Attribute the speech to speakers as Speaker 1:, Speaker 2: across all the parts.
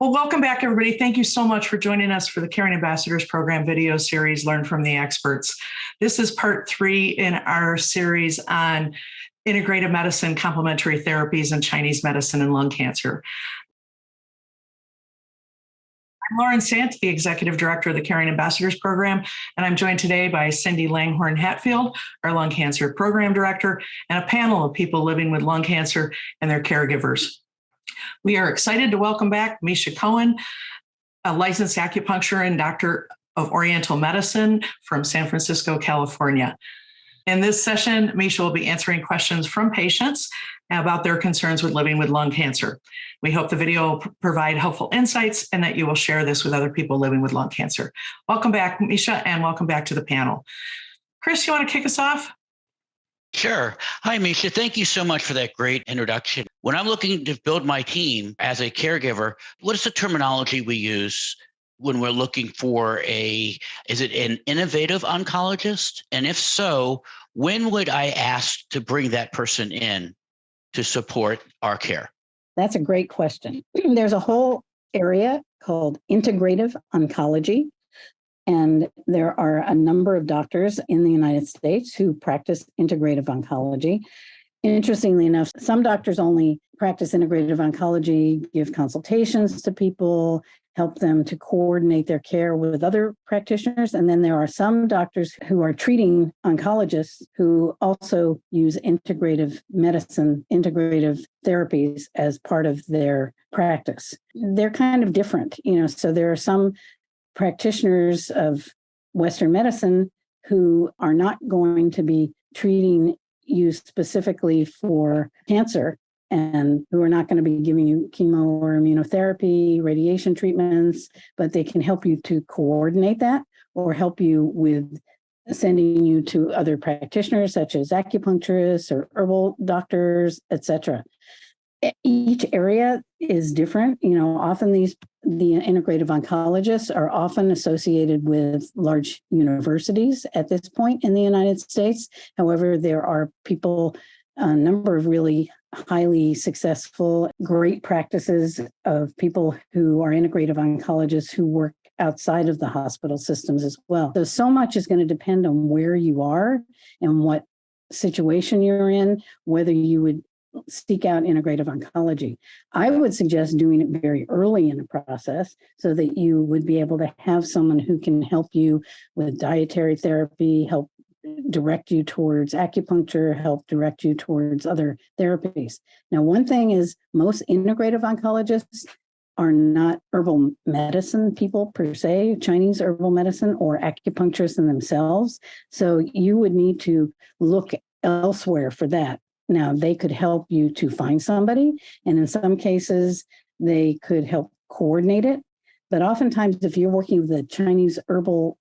Speaker 1: Well, welcome back, everybody. Thank you so much for joining us for the Caring Ambassadors Program video series, Learn from the Experts. This is part 3 in our series on integrative medicine, complementary therapies, and Chinese medicine and lung cancer. I'm Lauren Sant, the Executive Director of the Caring Ambassadors Program, and I'm joined today by Cindy Langhorn-Hatfield, our Lung Cancer Program Director, and a panel of people living with lung cancer and their caregivers. We are excited to welcome back Misha Cohen, a licensed acupuncturist and doctor of Oriental Medicine from San Francisco, California. In this session, Misha will be answering questions from patients about their concerns with living with lung cancer. We hope the video will provide helpful insights and that you will share this with other people living with lung cancer. Welcome back, Misha, and welcome back to the panel. Chris, you want to kick us off?
Speaker 2: Sure. Hi, Misha. Thank you so much for that great introduction. When I'm looking to build my team as a caregiver, what is the terminology we use when we're looking for is it an innovative oncologist? And if so, when would I ask to bring that person in to support our care?
Speaker 3: That's a great question. There's a whole area called integrative oncology. And there are a number of doctors in the United States who practice integrative oncology. Interestingly enough, some doctors only practice integrative oncology, give consultations to people, help them to coordinate their care with other practitioners. And then there are some doctors who are treating oncologists who also use integrative medicine, integrative therapies as part of their practice. They're kind of different, so there are some practitioners of Western medicine who are not going to be treating you specifically for cancer and who are not going to be giving you chemo or immunotherapy, radiation treatments, but they can help you to coordinate that or help you with sending you to other practitioners such as acupuncturists or herbal doctors, etc. Each area is different. Often the integrative oncologists are often associated with large universities at this point in the United States. However, there are a number of really highly successful, great practices of people who are integrative oncologists who work outside of the hospital systems as well. So much is going to depend on where you are and what situation you're in, whether you would seek out integrative oncology. I would suggest doing it very early in the process so that you would be able to have someone who can help you with dietary therapy, help direct you towards acupuncture, help direct you towards other therapies. Now, one thing is most integrative oncologists are not herbal medicine people per se, Chinese herbal medicine or acupuncturists in themselves. So you would need to look elsewhere for that. Now, they could help you to find somebody, and in some cases, they could help coordinate it. But oftentimes, if you're working with a Chinese herbal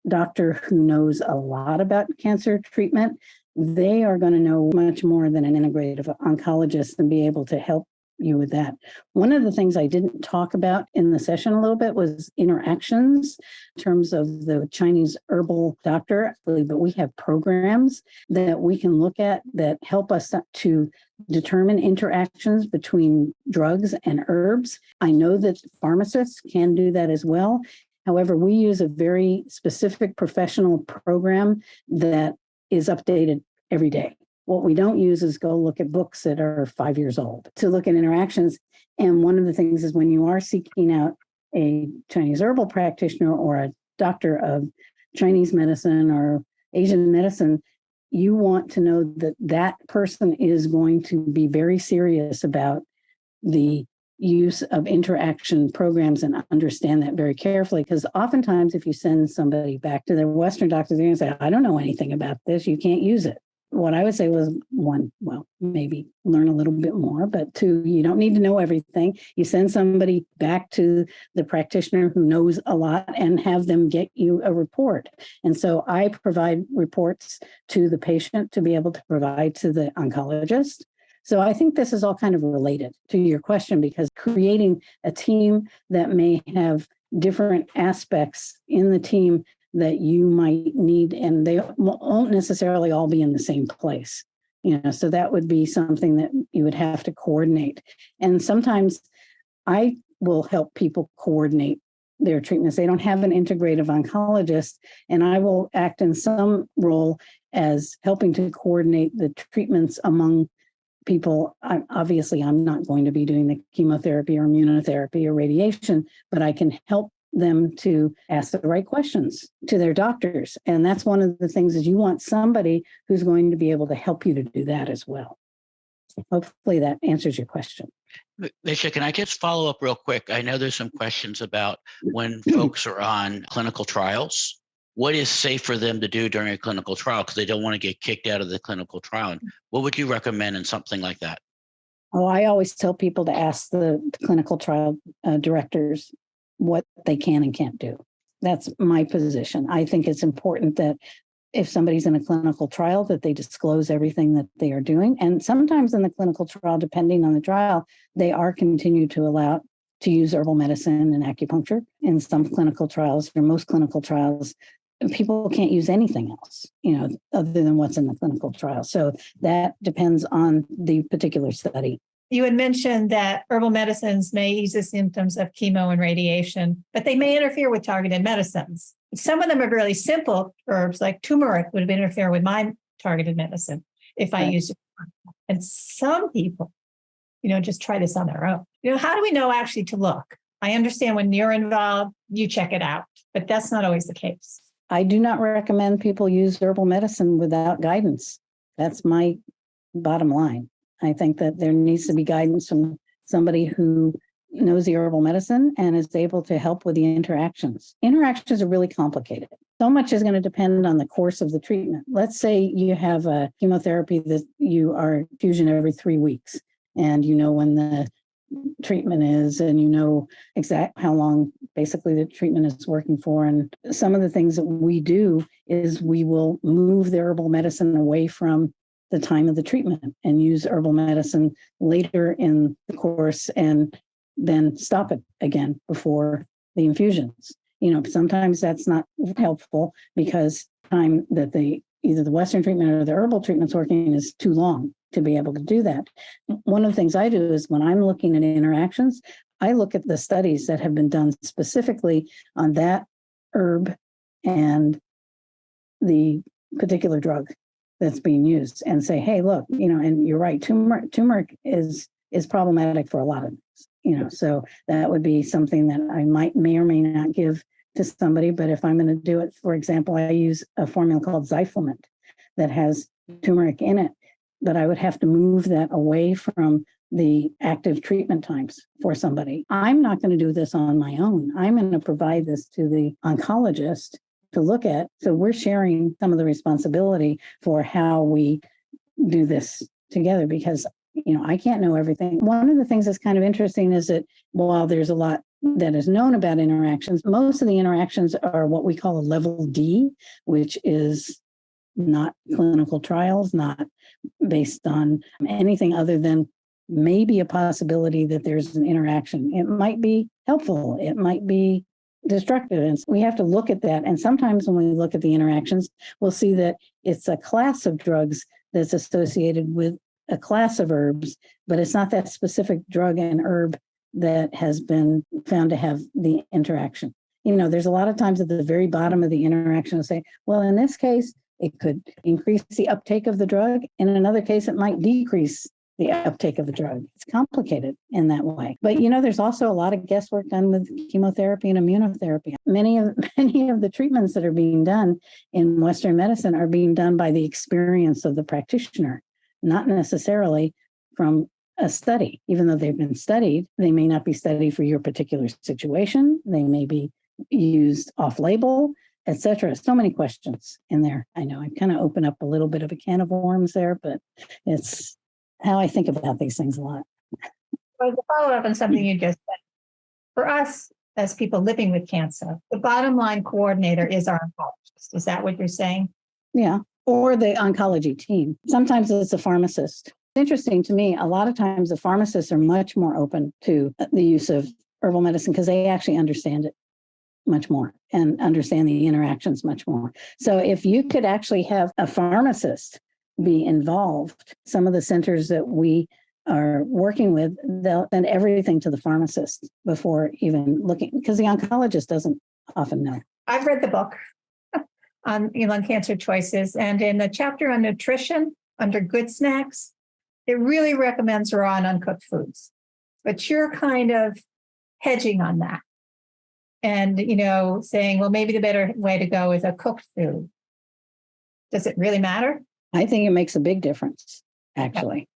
Speaker 3: doctor who knows a lot about cancer treatment, they are going to know much more than an integrative oncologist and be able to help you with that. One of the things I didn't talk about in the session a little bit was interactions in terms of the Chinese herbal doctor, but we have programs that we can look at that help us to determine interactions between drugs and herbs. I know that pharmacists can do that as well. However, we use a very specific professional program that is updated every day. What we don't use is go look at books that are 5 years old to look at interactions. And one of the things is when you are seeking out a Chinese herbal practitioner or a doctor of Chinese medicine or Asian medicine, you want to know that that person is going to be very serious about the use of interaction programs and understand that very carefully. Because oftentimes if you send somebody back to their Western doctor, they're going to say, I don't know anything about this. You can't use it. What I would say was one, well, maybe learn a little bit more, but two, you don't need to know everything. You send somebody back to the practitioner who knows a lot and have them get you a report. And so I provide reports to the patient to be able to provide to the oncologist. So I think this is all kind of related to your question, because creating a team that may have different aspects in the team that you might need, and they won't necessarily all be in the same place. So that would be something that you would have to coordinate. And sometimes I will help people coordinate their treatments. They don't have an integrative oncologist, and I will act in some role as helping to coordinate the treatments among people. Obviously, I'm not going to be doing the chemotherapy or immunotherapy or radiation, but I can help them to ask the right questions to their doctors. And that's one of the things, is you want somebody who's going to be able to help you to do that as well. Hopefully that answers your question.
Speaker 2: Misha, can I just follow up real quick? I know there's some questions about when folks are on clinical trials. What is safe for them to do during a clinical trial, because they don't want to get kicked out of the clinical trial? And what would you recommend in something like that?
Speaker 3: Oh, I always tell people to ask the clinical trial directors what they can and can't do. That's my position. I think it's important that if somebody's in a clinical trial, that they disclose everything that they are doing. And sometimes in the clinical trial, depending on the trial, they are continued to allow to use herbal medicine and acupuncture. In some clinical trials, or most clinical trials, people can't use anything else, other than what's in the clinical trial. So that depends on the particular study.
Speaker 4: You had mentioned that herbal medicines may ease the symptoms of chemo and radiation, but they may interfere with targeted medicines. Some of them are really simple herbs, like turmeric would interfere with my targeted medicine if I used it. And some people, just try this on their own. How do we know actually to look? I understand when you're involved, you check it out, but that's not always the case.
Speaker 3: I do not recommend people use herbal medicine without guidance. That's my bottom line. I think that there needs to be guidance from somebody who knows the herbal medicine and is able to help with the interactions. Interactions are really complicated. So much is going to depend on the course of the treatment. Let's say you have a chemotherapy that you are infusion every 3 weeks, and you know when the treatment is, and you know exactly how long basically the treatment is working for. And some of the things that we do is we will move the herbal medicine away from the time of the treatment and use herbal medicine later in the course, and then stop it again before the infusions. Sometimes that's not helpful because time that either the Western treatment or the herbal treatment's working is too long to be able to do that. One of the things I do is when I'm looking at interactions, I look at the studies that have been done specifically on that herb and the particular drug that's being used, and say, hey, look, and you're right, turmeric is problematic for a lot of things, so that would be something that I may or may not give to somebody. But if I'm going to do it, for example, I use a formula called Zyflamint that has turmeric in it, but I would have to move that away from the active treatment times for somebody. I'm not going to do this on my own. I'm going to provide this to the oncologist to look at. So we're sharing some of the responsibility for how we do this together, because I can't know everything. One of the things that's kind of interesting is that while there's a lot that is known about interactions, most of the interactions are what we call a level D, which is not clinical trials, not based on anything other than maybe a possibility that there's an interaction. It might be helpful. It might be destructive. And we have to look at that. And sometimes when we look at the interactions, we'll see that it's a class of drugs that's associated with a class of herbs, but it's not that specific drug and herb that has been found to have the interaction. There's a lot of times at the very bottom of the interaction will say, well, in this case, it could increase the uptake of the drug. In another case, it might decrease the uptake of the drug. It's complicated in that way. But there's also a lot of guesswork done with chemotherapy and immunotherapy. Many of the treatments that are being done in Western medicine are being done by the experience of the practitioner, not necessarily from a study. Even though they've been studied, they may not be studied for your particular situation. They may be used off-label, etc. So many questions in there. I know I kind of open up a little bit of a can of worms there, but it's how I think about these things a lot.
Speaker 4: Well, to follow up on something you just said, for us as people living with cancer, the bottom line coordinator is our oncologist. Is that what you're saying?
Speaker 3: Yeah, or the oncology team. Sometimes it's a pharmacist. Interesting to me, a lot of times the pharmacists are much more open to the use of herbal medicine because they actually understand it much more and understand the interactions much more. So if you could actually have a pharmacist be involved, some of the centers that we are working with, they'll send everything to the pharmacist before even looking, because the oncologist doesn't often know.
Speaker 4: I've read the book on lung cancer choices, and in the chapter on nutrition under good snacks, it really recommends raw and uncooked foods. But you're kind of hedging on that and, saying, well, maybe the better way to go is a cooked food. Does it really matter?
Speaker 3: I think it makes a big difference, actually.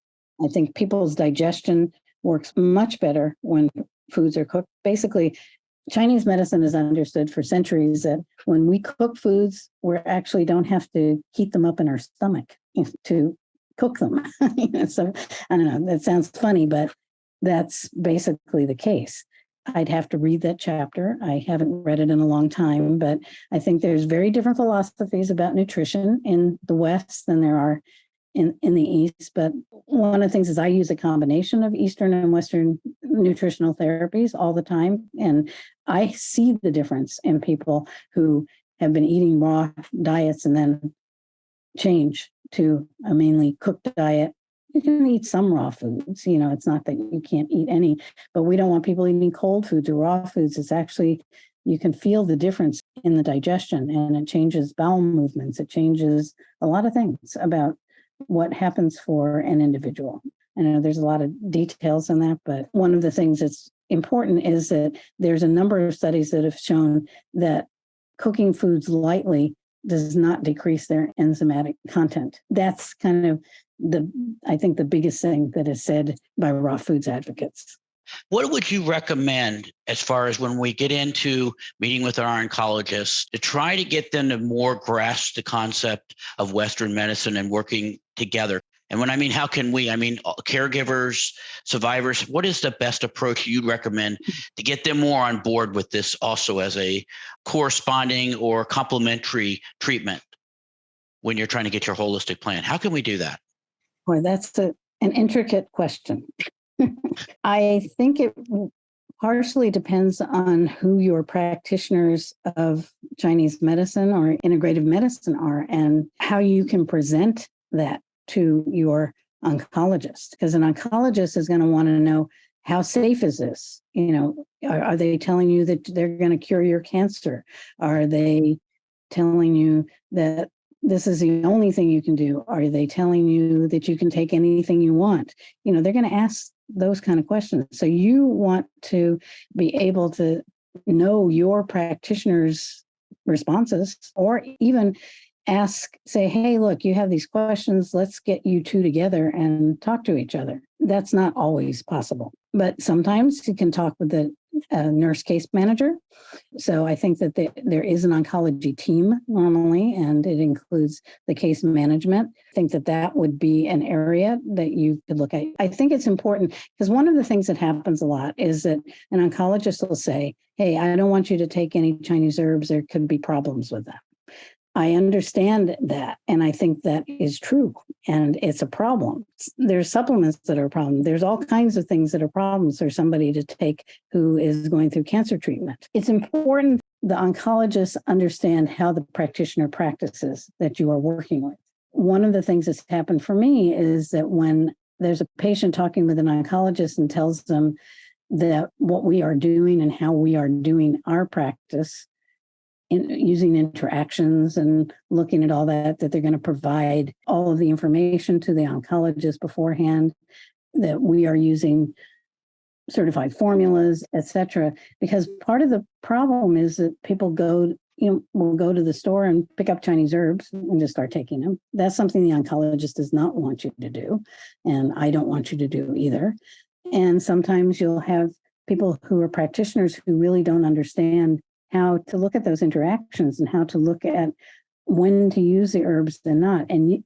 Speaker 3: I think people's digestion works much better when foods are cooked. Basically, Chinese medicine has understood for centuries that when we cook foods, we actually don't have to heat them up in our stomach to cook them. So I don't know, that sounds funny, but that's basically the case. I'd have to read that chapter. I haven't read it in a long time, but I think there's very different philosophies about nutrition in the West than there are in the East. But one of the things is I use a combination of Eastern and Western nutritional therapies all the time. And I see the difference in people who have been eating raw diets and then change to a mainly cooked diet. You can eat some raw foods, it's not that you can't eat any, but we don't want people eating cold foods or raw foods. It's actually, you can feel the difference in the digestion, and it changes bowel movements. It changes a lot of things about what happens for an individual. I know there's a lot of details in that, but one of the things that's important is that there's a number of studies that have shown that cooking foods lightly does not decrease their enzymatic content. That's kind of I think the biggest thing that is said by raw foods advocates.
Speaker 2: What would you recommend as far as when we get into meeting with our oncologists to try to get them to more grasp the concept of Western medicine and working together? And when I mean, how can we, caregivers, survivors, what is the best approach you'd recommend to get them more on board with this also as a corresponding or complementary treatment when you're trying to get your holistic plan? How can we do that?
Speaker 3: Boy, that's an intricate question. I think it partially depends on who your practitioners of Chinese medicine or integrative medicine are and how you can present that to your oncologist. Because an oncologist is going to want to know, how safe is this? Are they telling you that they're going to cure your cancer? Are they telling you that this is the only thing you can do? Are they telling you that you can take anything you want? They're going to ask those kind of questions. So you want to be able to know your practitioner's responses, or even say, hey, look, you have these questions. Let's get you two together and talk to each other. That's not always possible, but sometimes you can talk with the nurse case manager. So I think that there is an oncology team normally, and it includes the case management. I think that would be an area that you could look at. I think it's important because one of the things that happens a lot is that an oncologist will say, hey, I don't want you to take any Chinese herbs. There could be problems with them. I understand that, and I think that is true, and it's a problem. There's supplements that are a problem. There's all kinds of things that are problems for somebody to take who is going through cancer treatment. It's important the oncologists understand how the practitioner practices that you are working with. One of the things that's happened for me is that when there's a patient talking with an oncologist and tells them that what we are doing and how we are doing our practice, using interactions and looking at all that they're going to provide all of the information to the oncologist beforehand, that we are using certified formulas, et cetera. Because part of the problem is that people will go to the store and pick up Chinese herbs and just start taking them. That's something the oncologist does not want you to do. And I don't want you to do either. And sometimes you'll have people who are practitioners who really don't understand how to look at those interactions and how to look at when to use the herbs and not. And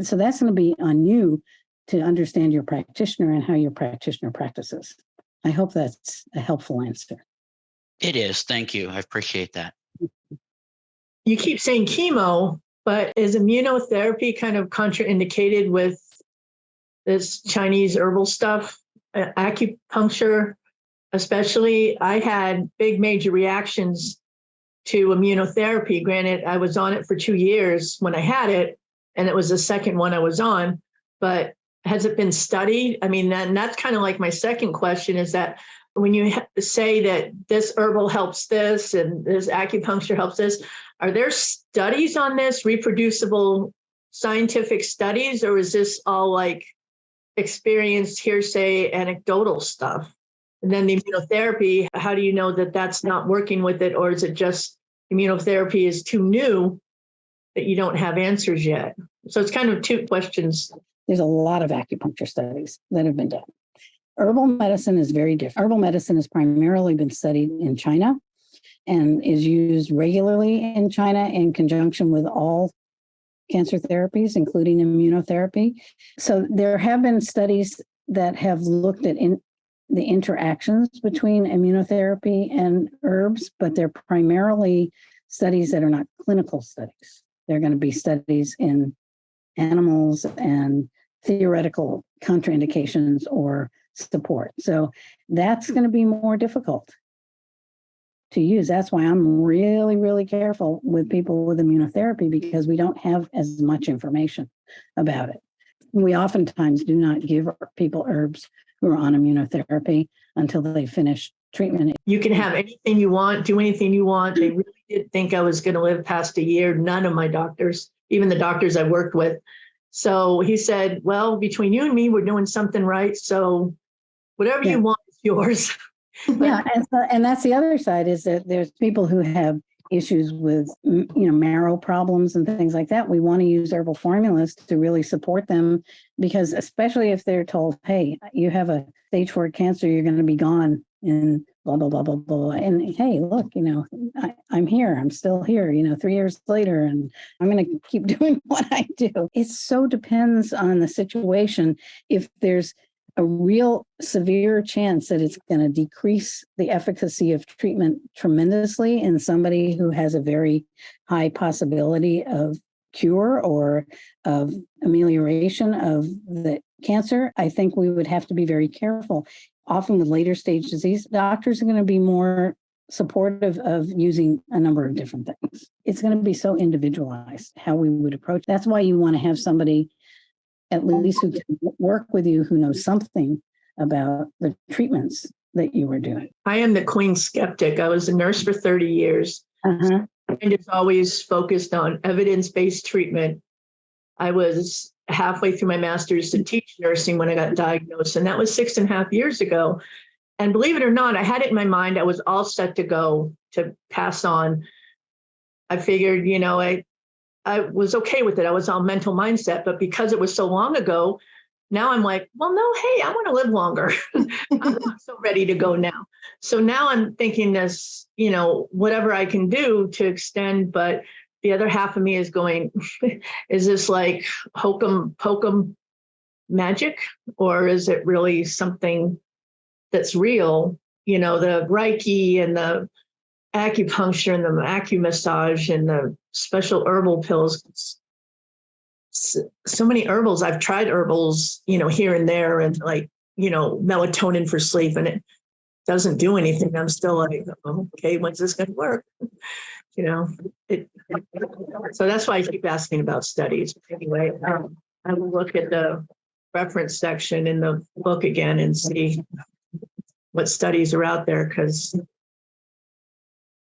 Speaker 3: so that's going to be on you to understand your practitioner and how your practitioner practices. I hope that's a helpful answer.
Speaker 2: It is. Thank you. I appreciate that.
Speaker 5: You keep saying chemo, but is immunotherapy kind of contraindicated with this Chinese herbal stuff? Acupuncture, especially, I had big major reactions to immunotherapy. Granted, I was on it for 2 years when I had it, and it was the second one I was on. But has it been studied? I mean, that's kind of like my second question, is that when you say that this herbal helps this and this acupuncture helps this, are there studies on this, reproducible scientific studies, or is this all like experienced hearsay, anecdotal stuff? And then the immunotherapy, how do you know that that's not working with it? Or is it just immunotherapy is too new that you don't have answers yet? So it's kind of two questions.
Speaker 3: There's a lot of acupuncture studies that have been done. Herbal medicine is very different. Herbal medicine has primarily been studied in China and is used regularly in China in conjunction with all cancer therapies, including immunotherapy. So there have been studies that have looked at the interactions between immunotherapy and herbs, but they're primarily studies that are not clinical studies. They're going to be studies in animals and theoretical contraindications or support. So that's going to be more difficult to use. That's why I'm really, really careful with people with immunotherapy, because we don't have as much information about it. We oftentimes do not give people herbs who are on immunotherapy until they finish treatment.
Speaker 5: You can have anything you want, do anything you want. They really did think I was going to live past a year. None of my doctors, even the doctors I worked with. So he said, well, between you and me, we're doing something right. So whatever you want is yours.
Speaker 3: Yeah, and that's the other side, is that there's people who have issues with, marrow problems and things like that. We want to use herbal formulas to really support them, because especially if they're told, hey, you have a stage 4 cancer, you're going to be gone in blah, blah, blah, blah, blah. And hey, look, I'm here, I'm still here, 3 years later, and I'm going to keep doing what I do. It so depends on the situation. If there's a real severe chance that it's going to decrease the efficacy of treatment tremendously in somebody who has a very high possibility of cure or of amelioration of the cancer, I think we would have to be very careful. Often with later stage disease, doctors are going to be more supportive of using a number of different things. It's going to be so individualized how we would approach. That's why you want to have somebody at least who can work with you, who knows something about the treatments that you were doing.
Speaker 5: I am the queen skeptic. I was a nurse for 30 years. And it's always focused on evidence-based treatment. I was halfway through my master's to teach nursing when I got diagnosed, and that was 6.5 years ago. And believe it or not, I had it in my mind. I was all set to go to pass on. I figured, I was okay with it. I was on mental mindset, but because it was so long ago, now I'm like, well, no, hey, I want to live longer. I'm not so ready to go now. So now I'm thinking this, whatever I can do to extend, but the other half of me is going, is this like hokum pokum magic, or is it really something that's real? The Reiki and the acupuncture and the acumassage and the special herbal pills. So many herbals. I've tried herbals, here and there, and melatonin for sleep, and it doesn't do anything. I'm still like, okay, when's this going to work? So that's why I keep asking about studies. Anyway, I will look at the reference section in the book again and see what studies are out there, because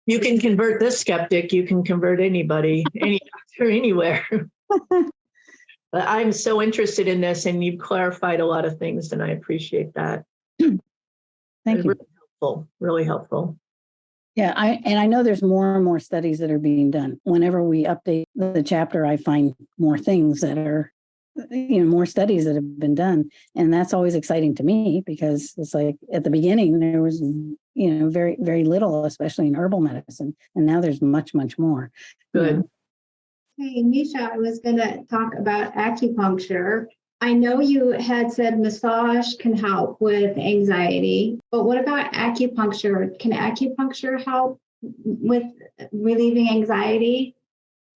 Speaker 5: you can convert this skeptic, you can convert anybody, any doctor, anywhere. But I'm so interested in this, and you've clarified a lot of things, and I appreciate that.
Speaker 3: Thank you.
Speaker 5: Really helpful, really helpful.
Speaker 3: Yeah, I know there's more and more studies that are being done. Whenever we update the chapter, I find more things that are, more studies that have been done. And that's always exciting to me, because it's like at the beginning, there was, very, very little, especially in herbal medicine. And now there's much, much more.
Speaker 5: Good.
Speaker 6: Hey, Misha, I was going to talk about acupuncture. I know you had said massage can help with anxiety, but what about acupuncture? Can acupuncture help with relieving anxiety?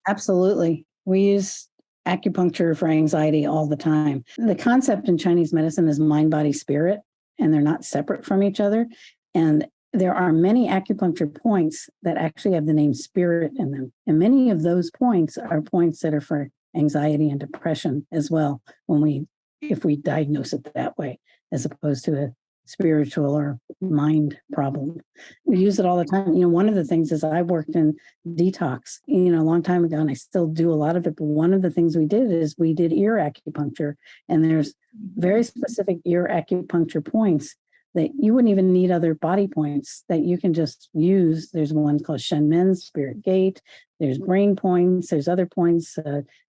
Speaker 3: Absolutely. We use acupuncture for anxiety all the time. The concept in Chinese medicine is mind, body, spirit, and they're not separate from each other. And there are many acupuncture points that actually have the name spirit in them. And many of those points are points that are for anxiety and depression as well, when we if we diagnose it that way, as opposed to a spiritual or mind problem. We use it all the time. One of the things is I worked in detox, a long time ago, and I still do a lot of it. But one of the things we did is we did ear acupuncture, and there's very specific ear acupuncture points that you wouldn't even need other body points that you can just use. There's one called Shen Men, Spirit Gate. There's brain points. There's other points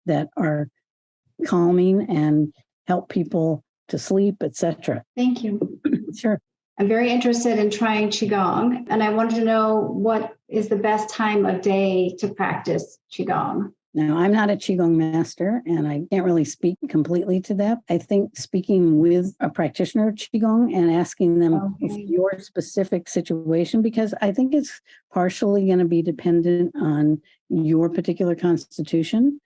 Speaker 3: that are calming and help people to sleep, etc.
Speaker 6: Thank you.
Speaker 3: Sure.
Speaker 6: I'm very interested in trying Qigong, and I wanted to know what is the best time of day to practice Qigong.
Speaker 3: Now, I'm not a Qigong master, and I can't really speak completely to that. I think speaking with a practitioner of Qigong and asking them your specific situation, because I think it's partially going to be dependent on your particular constitution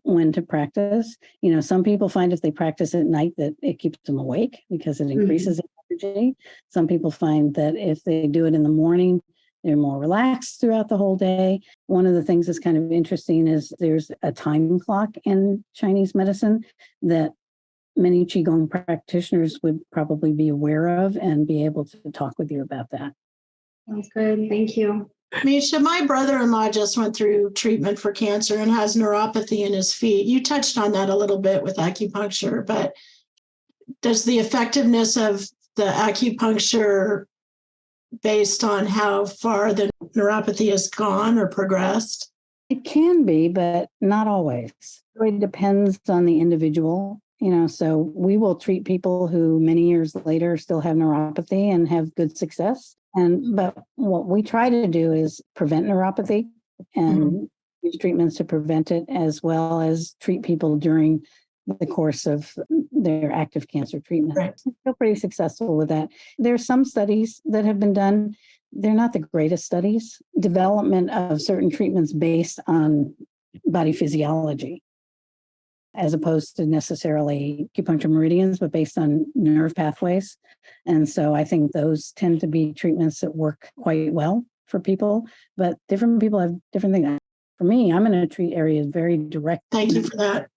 Speaker 3: when to practice. Some people find if they practice at night that it keeps them awake because it increases energy. Some people find that if they do it in the morning, they're more relaxed throughout the whole day. One of the things that's kind of interesting is there's a time clock in Chinese medicine that many Qigong practitioners would probably be aware of and be able to talk with you about that.
Speaker 6: Sounds good. Thank you.
Speaker 7: Misha, my brother-in-law just went through treatment for cancer and has neuropathy in his feet. You touched on that a little bit with acupuncture, but does the effectiveness of the acupuncture based on how far the neuropathy has gone or progressed?
Speaker 3: It can be, but not always. It really depends on the individual. So we will treat people who many years later still have neuropathy and have good success. But what we try to do is prevent neuropathy and use treatments to prevent it, as well as treat people during the course of their active cancer treatment.
Speaker 7: Right.
Speaker 3: I feel pretty successful with that. There are some studies that have been done. They're not the greatest studies. Development of certain treatments based on body physiology, as opposed to necessarily acupuncture meridians, but based on nerve pathways. And so I think those tend to be treatments that work quite well for people, but different people have different things. For me, I'm going to treat areas very direct.
Speaker 7: Thank you for that.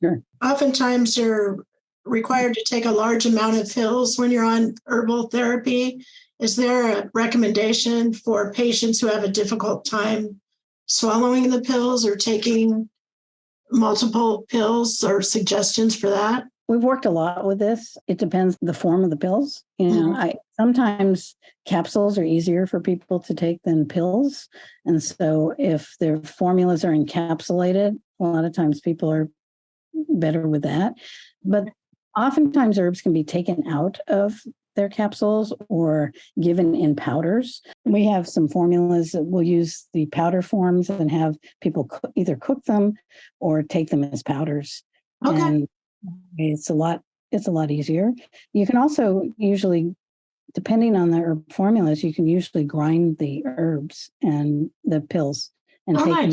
Speaker 3: Sure.
Speaker 7: Oftentimes you're required to take a large amount of pills when you're on herbal therapy. Is there a recommendation for patients who have a difficult time swallowing the pills or taking multiple pills, or suggestions for that?
Speaker 3: We've worked a lot with this. It depends the form of the pills. Sometimes capsules are easier for people to take than pills. And so if their formulas are encapsulated, a lot of times people are better with that. But oftentimes herbs can be taken out of their capsules or given in powders. We have some formulas that we'll use the powder forms and have people either cook them or take them as powders.
Speaker 7: Okay.
Speaker 3: And it's a lot easier. You can also usually, depending on the herb formulas, you can usually grind the herbs and the pills and take them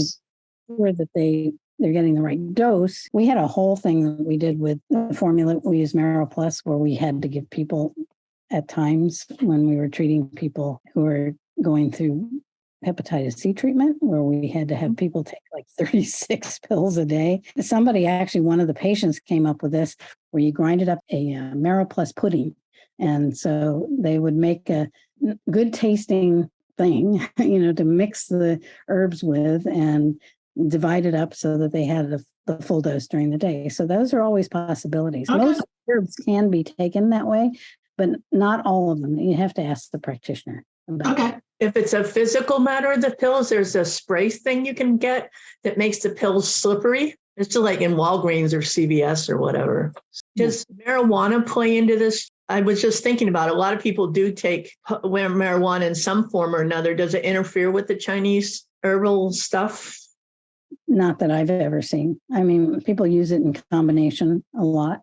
Speaker 3: sure that they're getting the right dose. We had a whole thing that we did with the formula. We used Marrow Plus, where we had to give people at times when we were treating people who were going through hepatitis C treatment, where we had to have people take like 36 pills a day. One of the patients came up with this, where you grinded up a Marrow Plus pudding. And so they would make a good tasting thing, to mix the herbs with and divide it up so that they had the full dose during the day. So those are always possibilities.
Speaker 7: Okay.
Speaker 3: Most herbs can be taken that way, but not all of them. You have to ask the practitioner about
Speaker 7: Okay.
Speaker 3: that.
Speaker 5: If it's a physical matter of the pills, there's a spray thing you can get that makes the pills slippery. It's just like in Walgreens or CVS or whatever. Does marijuana play into this? I was just thinking about it. A lot of people do take marijuana in some form or another. Does it interfere with the Chinese herbal stuff?
Speaker 3: Not that I've ever seen. I mean, people use it in combination a lot.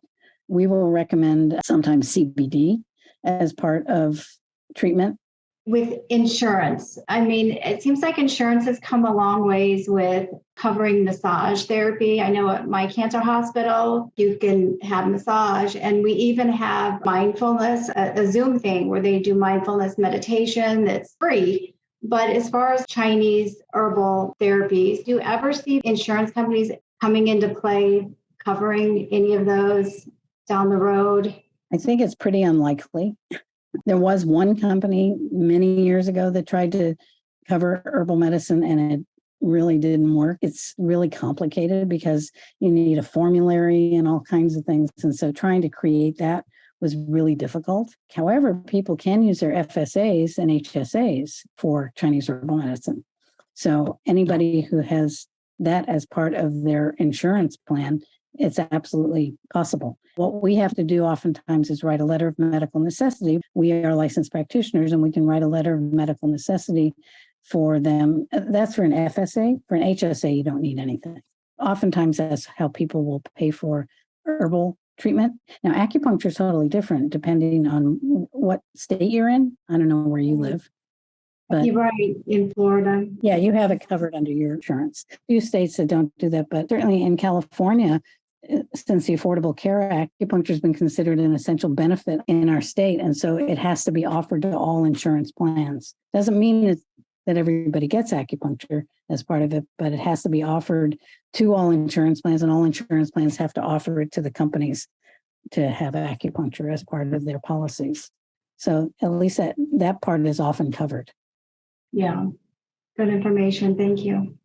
Speaker 3: We will recommend sometimes CBD as part of treatment.
Speaker 6: With insurance, I mean, it seems like insurance has come a long ways with covering massage therapy. I know at my cancer hospital, you can have massage, and we even have mindfulness, a Zoom thing where they do mindfulness meditation that's free. But as far as Chinese herbal therapies, do you ever see insurance companies coming into play covering any of those down the road?
Speaker 3: I think it's pretty unlikely. There was one company many years ago that tried to cover herbal medicine, and it really didn't work. It's really complicated because you need a formulary and all kinds of things. And so trying to create that was really difficult. However, people can use their FSAs and HSAs for Chinese herbal medicine. So anybody who has that as part of their insurance plan, it's absolutely possible. What we have to do oftentimes is write a letter of medical necessity. We are licensed practitioners, and we can write a letter of medical necessity for them. That's for an FSA. For an HSA, you don't need anything. Oftentimes, that's how people will pay for herbal treatment. Now, acupuncture is totally different depending on what state you're in. I don't know where you live. But
Speaker 6: You're right, in Florida.
Speaker 3: yeah, you have it covered under your insurance. A few states that don't do that, but certainly in California, since the Affordable Care Act, acupuncture has been considered an essential benefit in our state. And so it has to be offered to all insurance plans. Doesn't mean that everybody gets acupuncture as part of it, but it has to be offered to all insurance plans, and all insurance plans have to offer it to the companies to have acupuncture as part of their policies. So at least that part is often covered.
Speaker 6: Yeah, good information. Thank you.